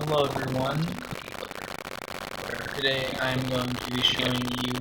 Hello everyone, today I'm going to be showing you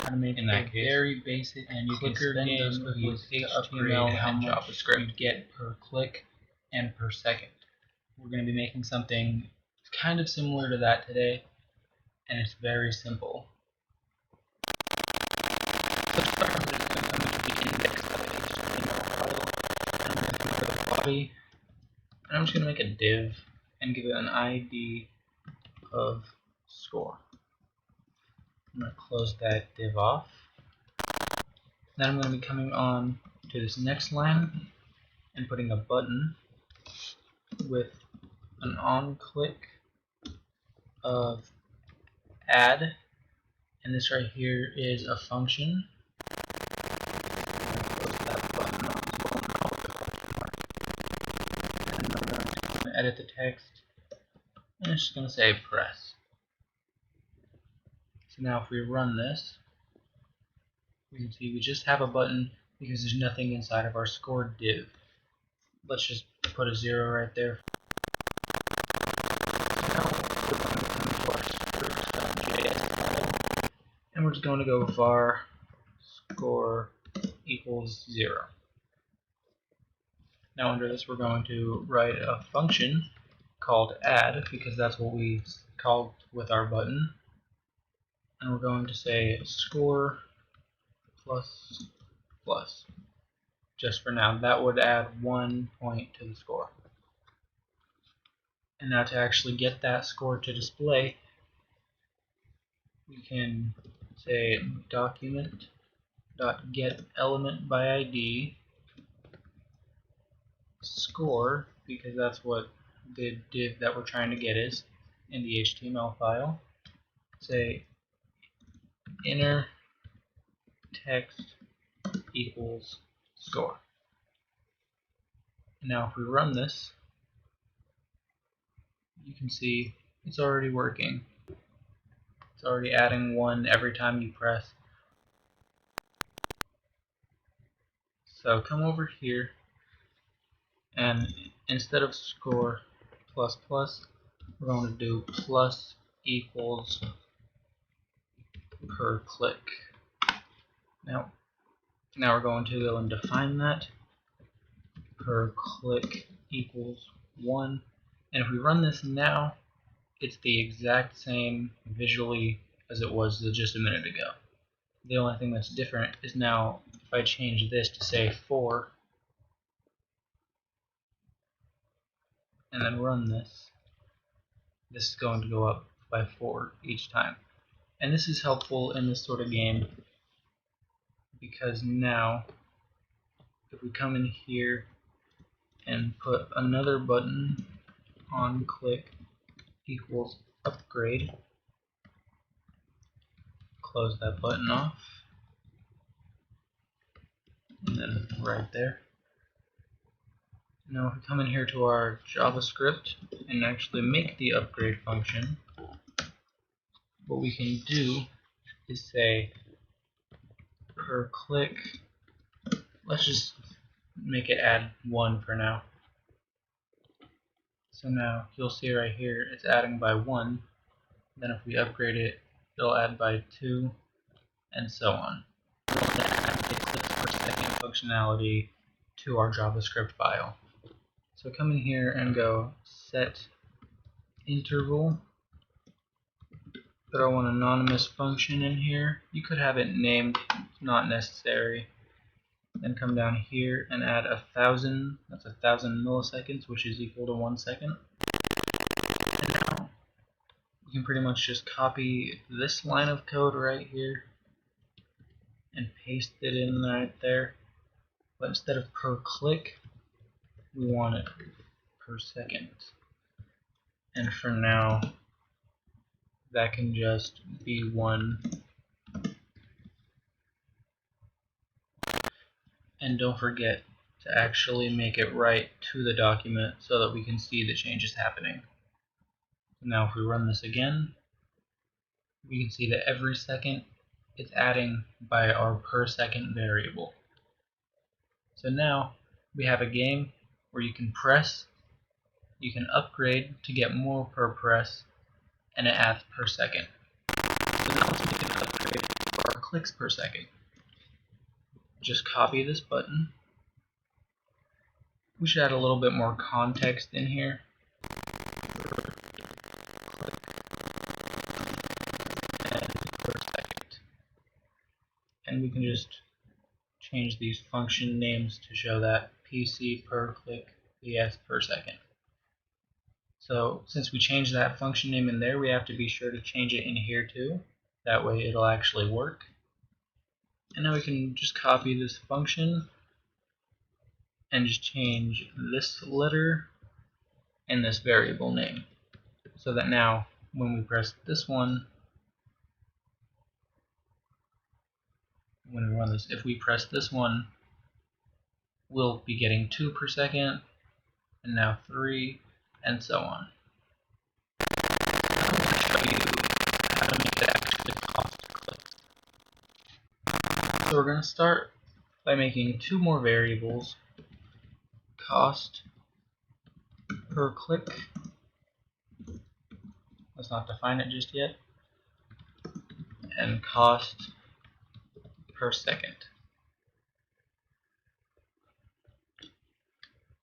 how to make a very basic and clicker game with HTML and JavaScript you get per click and per second. We're going to be making something kind of similar to that today, and it's very simple. Let's start with the index of the HTML file. I'm going to go to the body, and I'm just going to make a div and give it an ID of score. I'm going to close that div off. Then I'm going to be coming on to this next line and putting a button with an on click of add, and this right here is a function. Close that button off as well, and I'm going to edit the text, and it's just going to say press. So now if we run this, we can see we just have a button because there's nothing inside of our score div. Let's just put a 0 right there. Now we're going to come to our script.js file, and we're just going to go var score equals 0. Now under this we're going to write a function called add, because that's what we called with our button. And we're going to say score plus plus. Just for now, that would add 1 point to the score. And now to actually get that score to display, we can say document.getElementById score, because that's what the div that we're trying to get is in the HTML file. Say inner text equals score. And now if we run this, you can see it's already working. It's already adding 1 every time you press. So come over here, and instead of score plus plus, we're going to do plus equals per click. Now we're going to go and define that. Per click equals 1. And if we run this now, it's the exact same visually as it was just a minute ago. The only thing that's different is now if I change this to say 4 and then run this, this is going to go up by 4 each time. And this is helpful in this sort of game because now if we come in here and put another button on click equals upgrade, close that button off, and then right there. Now if we come in here to our JavaScript and actually make the upgrade function, what we can do is say per click, let's just make it add 1 for now. So now you'll see right here it's adding by 1. Then if we upgrade it, it'll add by 2, and so on. We'll add the clicks per second functionality to our JavaScript file. So come in here and go set interval. Throw an anonymous function in here. You could have it named, it's not necessary. Then come down here and add 1,000. That's 1,000 milliseconds, which is equal to 1 second. And now you can pretty much just copy this line of code right here and paste it in right there. But instead of per click, we want it per second. And for now, that can just be 1. And don't forget to actually make it right to the document so that we can see the changes happening. Now if we run this again, we can see that every second it's adding by our per second variable. So now we have a game where you can press you can upgrade to get more per press, and it adds per second. So now let's make an upgrade for our clicks per second. Just copy this button. We should add a little bit more context in here. Per second. And we can just change these function names to show that PC per click, PS per second. So since we changed that function name in there, we have to be sure to change it in here too. That way it'll actually work. And now we can just copy this function and just change this letter and this variable name. So that now when we press this one, when we run this, if we press this one, we'll be getting 2 per second, and now 3, and so on. I'm going to show you how to make it actually cost per click. So we're going to start by making 2 more variables, cost per click. Let's not define it just yet. And cost per second.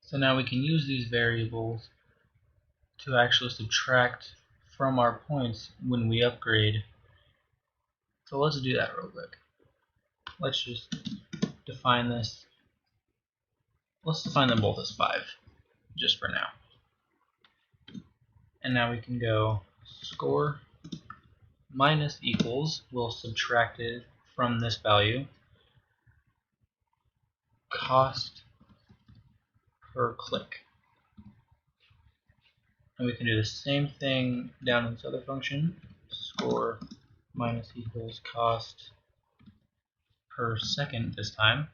So now we can use these variables to actually subtract from our points when we upgrade. So let's do that real quick. Let's just define this. Let's define them both as 5, just for now. And now we can go score minus equals, we'll subtract it from this value, cost per click. And we can do the same thing down in this other function, score minus equals cost per second this time.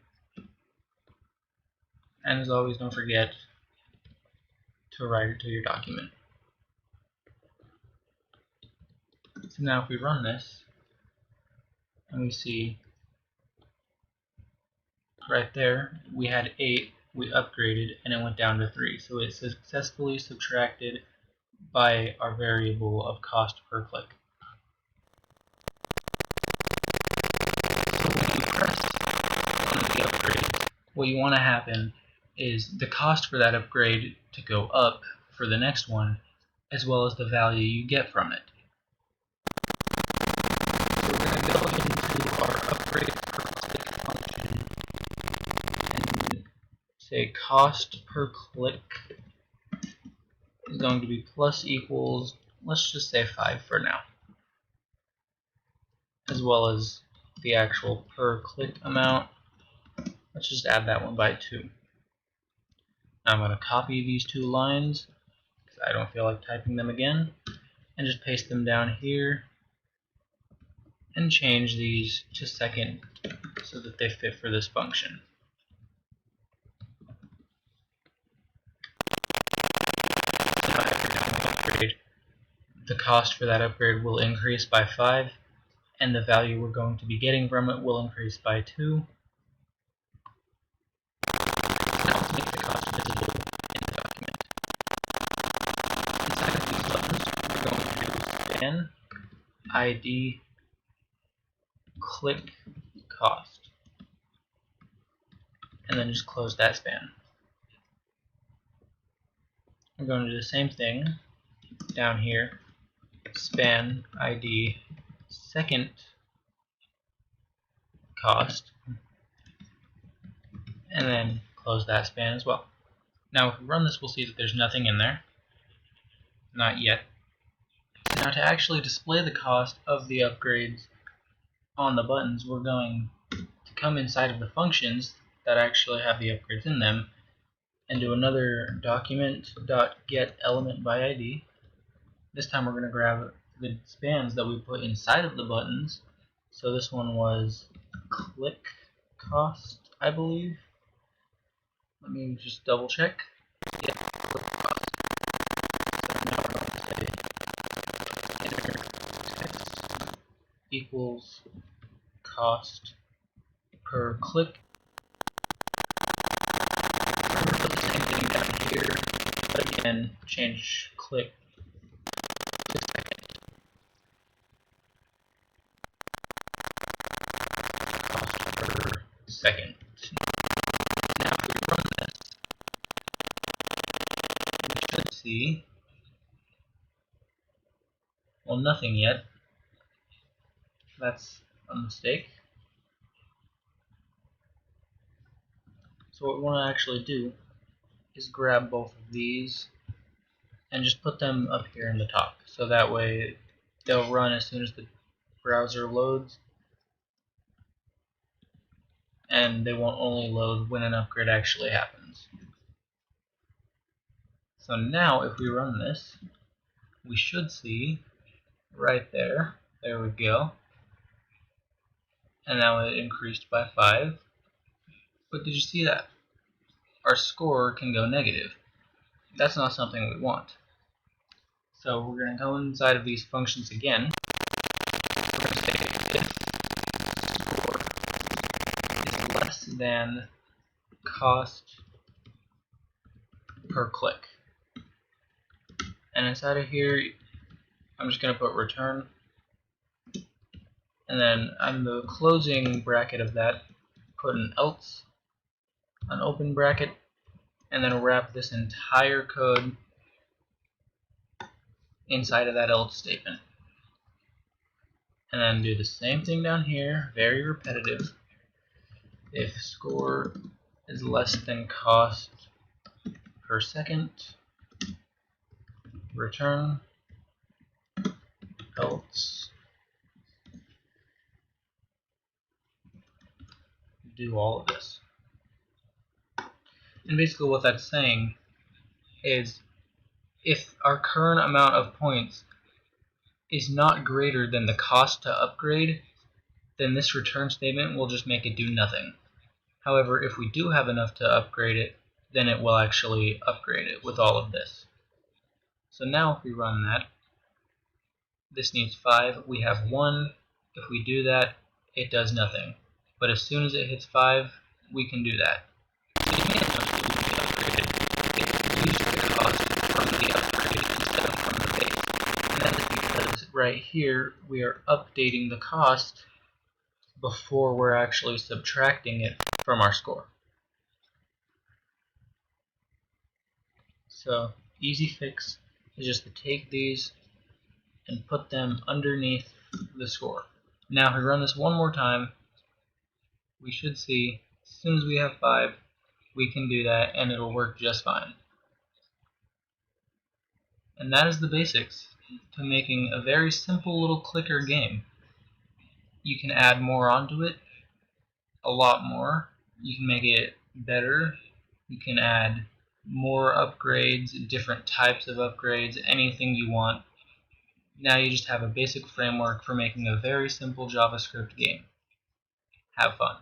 And as always, don't forget to write it to your document. So now if we run this, and we see right there, we had 8, we upgraded, and it went down to 3. So it successfully subtracted by our variable of cost per click. So when you press one of the upgrades, what you want to happen is the cost for that upgrade to go up for the next one, as well as the value you get from it. So we're going to go into our upgrade per click function and say cost per click is going to be plus equals, let's just say 5 for now, as well as the actual per click amount. Let's just add that one by 2. Now I'm going to copy these 2 lines because I don't feel like typing them again, and just paste them down here and change these to second so that they fit for this function. So now every time we upgrade, the cost for that upgrade will increase by 5, and the value we're going to be getting from it will increase by 2. Now let's make the cost visible in the document. Inside of these buttons, we're going to do span ID click cost, and then just close that span. We're going to do the same thing down here, span ID second cost, and then close that span as well. Now if we run this, we'll see that there's nothing in there. Not yet. Now to actually display the cost of the upgrades on the buttons, we're going to come inside of the functions that actually have the upgrades in them and do another document.getElementById. This time we're going to grab the spans that we put inside of the buttons. So this one was click cost, I believe. Let me just double check. Yeah, click cost. So now we're going to say inner text equals cost per click. We're going to put the same thing down here, But again, change click to second. Cost per second. Now if we run this, we should see, well, nothing yet. That's a mistake. So what we want to actually do is grab both of these and just put them up here in the top. So that way they'll run as soon as the browser loads, and they won't only load when an upgrade actually happens. So now if we run this, we should see right there, there we go, and now it increased by 5. But did you see that? Our score can go negative. That's not something we want. So we're going to go inside of these functions again. We're going to say if score is less than cost per click. And inside of here, I'm just going to put return. And then on the closing bracket of that, put an else, an open bracket, and then wrap this entire code inside of that else statement. And then do the same thing down here, very repetitive. If score is less than cost per second, return, else, do all of this. And basically what that's saying is if our current amount of points is not greater than the cost to upgrade, then this return statement will just make it do nothing. However, if we do have enough to upgrade it, then it will actually upgrade it with all of this. So now if we run that, this needs 5, we have 1. If we do that, it does nothing. But as soon as it hits 5, we can do that. The cost from the upgrade instead of from the base. And that is because right here we are updating the cost before we're actually subtracting it from our score. So easy fix is just to take these and put them underneath the score. Now if we run this one more time, we should see as soon as we have 5, we can do that and it'll work just fine. And that is the basics to making a very simple little clicker game. You can add more onto it, a lot more. You can make it better. You can add more upgrades, different types of upgrades, anything you want. Now you just have a basic framework for making a very simple JavaScript game. Have fun.